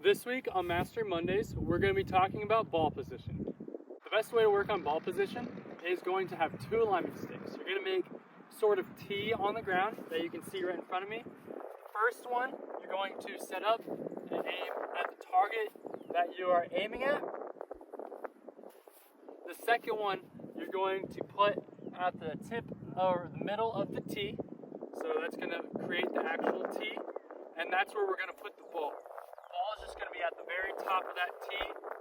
This week on Mastery Mondays, we're going to be talking about ball position. The best way to work on ball position is going to have two alignment sticks. You're going to make sort of T on the ground that you can see right in front of me. First one, you're going to set up and aim at the target that you are aiming at. The second one, you're going to put at the tip or the middle of the T. So that's going to create the actual T, and that's where we're going to put the ball. The ball is just going to be at the very top of that T.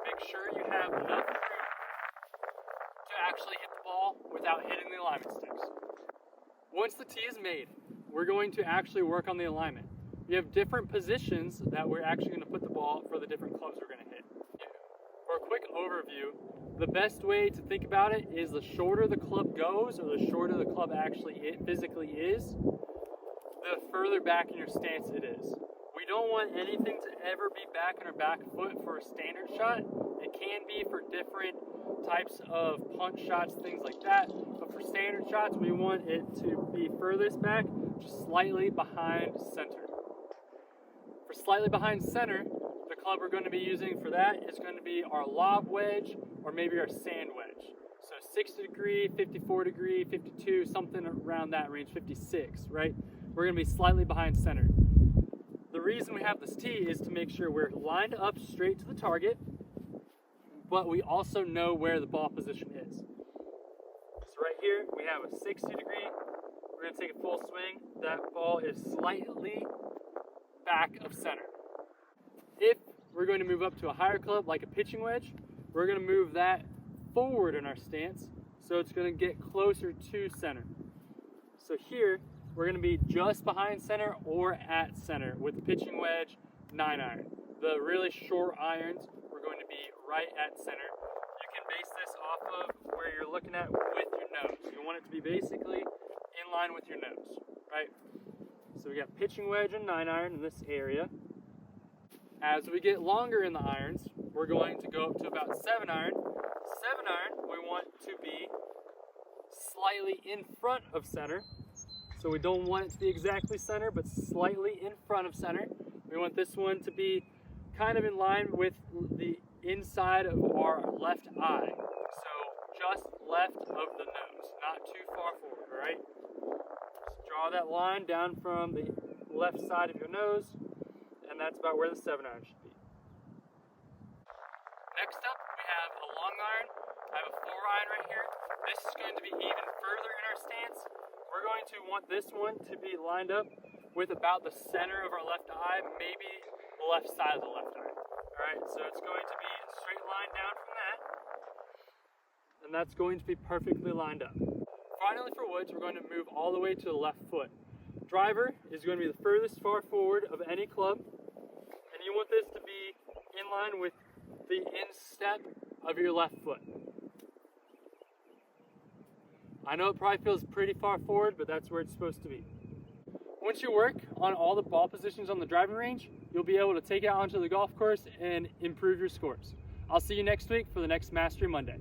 Make sure you have enough room to actually hit the ball without hitting the alignment sticks. Once the T is made, we're going to actually work on the alignment. We have different positions that we're actually going to put the ball for the different clubs we're going to hit. For a quick overview, the best way to think about it is the shorter the club goes, or the shorter the club actually physically is, the further back in your stance it is. We don't want anything to ever be back in our back foot for a standard shot. It can be for different types of punch shots, things like that. But for standard shots, we want it to be furthest back, just slightly behind center. For slightly behind center, the club we're going to be using for that is going to be our lob wedge or maybe our sand wedge. So 60 degree, 54 degree, 52, something around that range, 56, right? We're going to be slightly behind center. The reason we have this T is to make sure we're lined up straight to the target, but we also know where the ball position is. So right here, we have a 60 degree. We're going to take a full swing. That ball is slightly back of center. If we're going to move up to a higher club, like a pitching wedge, we're going to move that forward in our stance, so it's going to get closer to center. So here, we're going to be just behind center or at center with the pitching wedge 9-iron. The really short irons, we're going to be right at center. You can base this off of where you're looking at with your nose. You want it to be basically in line with your nose, right? So we got pitching wedge and 9-iron in this area. As we get longer in the irons, we're going to go up to about 7-iron. 7-iron, we want to be slightly in front of center. So we don't want it to be exactly center, but slightly in front of center. We want this one to be kind of in line with the inside of our left eye. So just left of the nose, not too far forward, all right? Just draw that line down from the left side of your nose, and that's about where the 7-iron should be. Next up, we have a long iron. I have a 4-iron right here. This is going to be even further in our stance. We're going to want this one to be lined up with about the center of our left eye, maybe the left side of the left eye. All right, so it's going to be a straight line down from that, and that's going to be perfectly lined up. Finally, for woods, we're going to move all the way to the left foot. Driver is going to be the furthest far forward of any club, and you want this to be in line with the instep of your left foot. I know it probably feels pretty far forward, but that's where it's supposed to be. Once you work on all the ball positions on the driving range, you'll be able to take it onto the golf course and improve your scores. I'll see you next week for the next Mastery Monday.